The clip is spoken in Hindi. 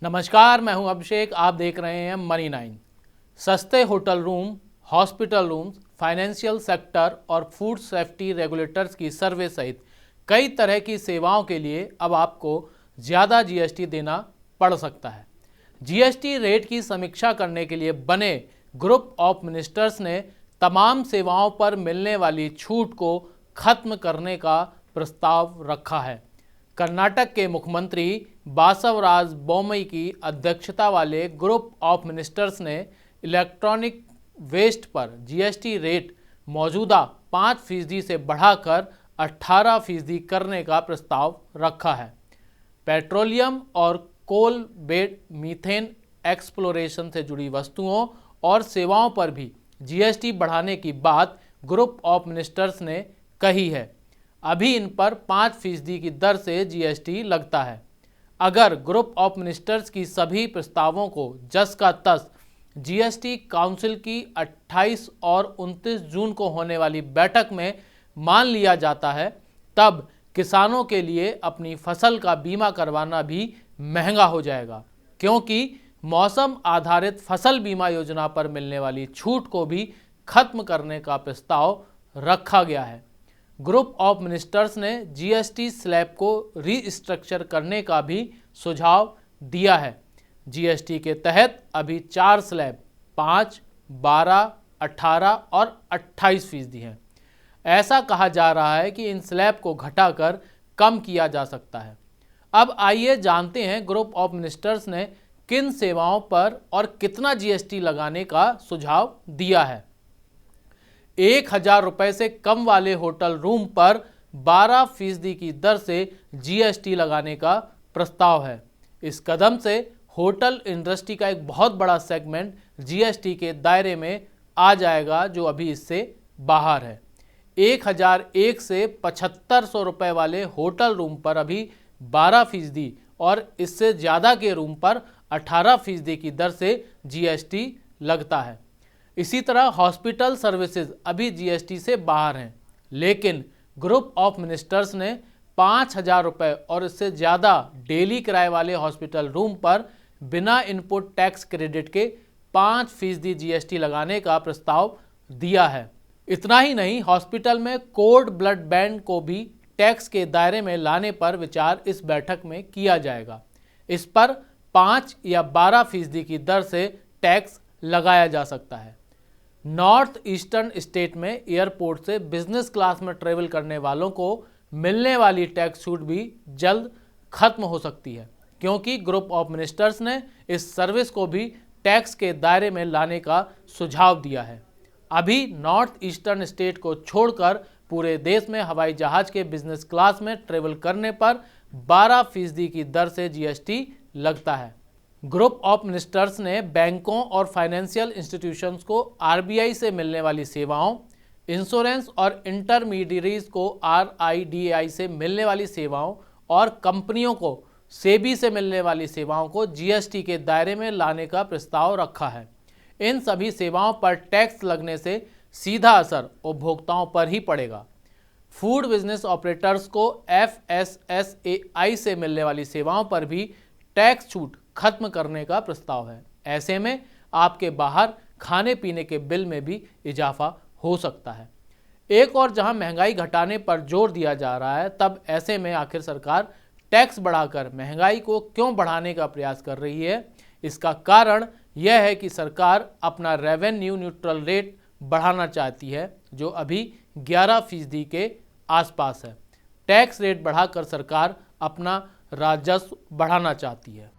नमस्कार, मैं हूं अभिषेक। आप देख रहे हैं मनी 9। सस्ते hotel room, hospital rooms, financial sector और फूड सेफ्टी रेगुलेटर्स की सर्वे सहित कई तरह की सेवाओं के लिए अब आपको ज़्यादा जीएसटी देना पड़ सकता है। जीएसटी रेट की समीक्षा करने के लिए बने ग्रुप ऑफ मिनिस्टर्स ने तमाम सेवाओं पर मिलने वाली छूट को खत्म करने का प्रस्ताव रखा है। कर्नाटक के मुख्यमंत्री बासवराज बोम्मई की अध्यक्षता वाले ग्रुप ऑफ मिनिस्टर्स ने इलेक्ट्रॉनिक वेस्ट पर जीएसटी रेट मौजूदा 5% से बढ़ाकर 18% करने का प्रस्ताव रखा है। पेट्रोलियम और कोल बेड मीथेन एक्सप्लोरेशन से जुड़ी वस्तुओं और सेवाओं पर भी जीएसटी बढ़ाने की बात ग्रुप ऑफ मिनिस्टर्स ने कही है। अभी इन पर 5% की दर से जीएसटी लगता है। अगर ग्रुप ऑफ मिनिस्टर्स की सभी प्रस्तावों को जस का तस जीएसटी काउंसिल की 28 और 29 जून को होने वाली बैठक में मान लिया जाता है, तब किसानों के लिए अपनी फसल का बीमा करवाना भी महंगा हो जाएगा, क्योंकि मौसम आधारित फसल बीमा योजना पर मिलने वाली छूट को भी खत्म करने का प्रस्ताव रखा गया है। ग्रुप ऑफ मिनिस्टर्स ने जीएसटी स्लैब को रीस्ट्रक्चर करने का भी सुझाव दिया है। जीएसटी के तहत अभी 4 स्लैब 5, 12, 18 और 28% हैं। ऐसा कहा जा रहा है कि इन स्लैब को घटाकर कम किया जा सकता है। अब आइए जानते हैं ग्रुप ऑफ मिनिस्टर्स ने किन सेवाओं पर और कितना जीएसटी लगाने का सुझाव दिया है। 1000 रुपये से कम वाले होटल रूम पर 12% की दर से जीएसटी लगाने का प्रस्ताव है। इस कदम से होटल इंडस्ट्री का एक बहुत बड़ा सेगमेंट जीएसटी के दायरे में आ जाएगा, जो अभी इससे बाहर है। 1001 से 7500 रुपये वाले होटल रूम पर अभी 12% और इससे ज़्यादा के रूम पर 18% की दर से जीएसटी लगता है। इसी तरह हॉस्पिटल सर्विसेज अभी जीएसटी से बाहर हैं, लेकिन ग्रुप ऑफ मिनिस्टर्स ने 5000 रुपये और इससे ज़्यादा डेली किराए वाले हॉस्पिटल रूम पर बिना इनपुट टैक्स क्रेडिट के 5% जीएसटी लगाने का प्रस्ताव दिया है। इतना ही नहीं, हॉस्पिटल में कोड ब्लड बैंक को भी टैक्स के दायरे में लाने पर विचार इस बैठक में किया जाएगा। इस पर 5 या 12% की दर से टैक्स लगाया जा सकता है। नॉर्थ ईस्टर्न स्टेट में एयरपोर्ट से बिजनेस क्लास में ट्रेवल करने वालों को मिलने वाली टैक्स छूट भी जल्द खत्म हो सकती है, क्योंकि ग्रुप ऑफ मिनिस्टर्स ने इस सर्विस को भी टैक्स के दायरे में लाने का सुझाव दिया है। अभी नॉर्थ ईस्टर्न स्टेट को छोड़कर पूरे देश में हवाई जहाज के बिजनेस क्लास में ट्रेवल करने पर 12% की दर से जीएसटी लगता है। ग्रुप ऑफ मिनिस्टर्स ने बैंकों और फाइनेंशियल इंस्टीट्यूशंस को आरबीआई से मिलने वाली सेवाओं, इंश्योरेंस और इंटरमीडियरीज को आरआईडीआई से मिलने वाली सेवाओं और कंपनियों को सेबी से मिलने वाली सेवाओं को जीएसटी के दायरे में लाने का प्रस्ताव रखा है। इन सभी सेवाओं पर टैक्स लगने से सीधा असर उपभोक्ताओं पर ही पड़ेगा। फूड बिजनेस ऑपरेटर्स को एफएसएसएआई से मिलने वाली सेवाओं पर भी टैक्स छूट खत्म करने का प्रस्ताव है। ऐसे में आपके बाहर खाने पीने के बिल में भी इजाफा हो सकता है। एक और जहां महंगाई घटाने पर जोर दिया जा रहा है, तब ऐसे में आखिर सरकार टैक्स बढ़ाकर महंगाई को क्यों बढ़ाने का प्रयास कर रही है? इसका कारण यह है कि सरकार अपना रेवेन्यू न्यूट्रल रेट बढ़ाना चाहती है, जो अभी 11% के आसपास है। टैक्स रेट बढ़ाकर सरकार अपना राजस्व बढ़ाना चाहती है।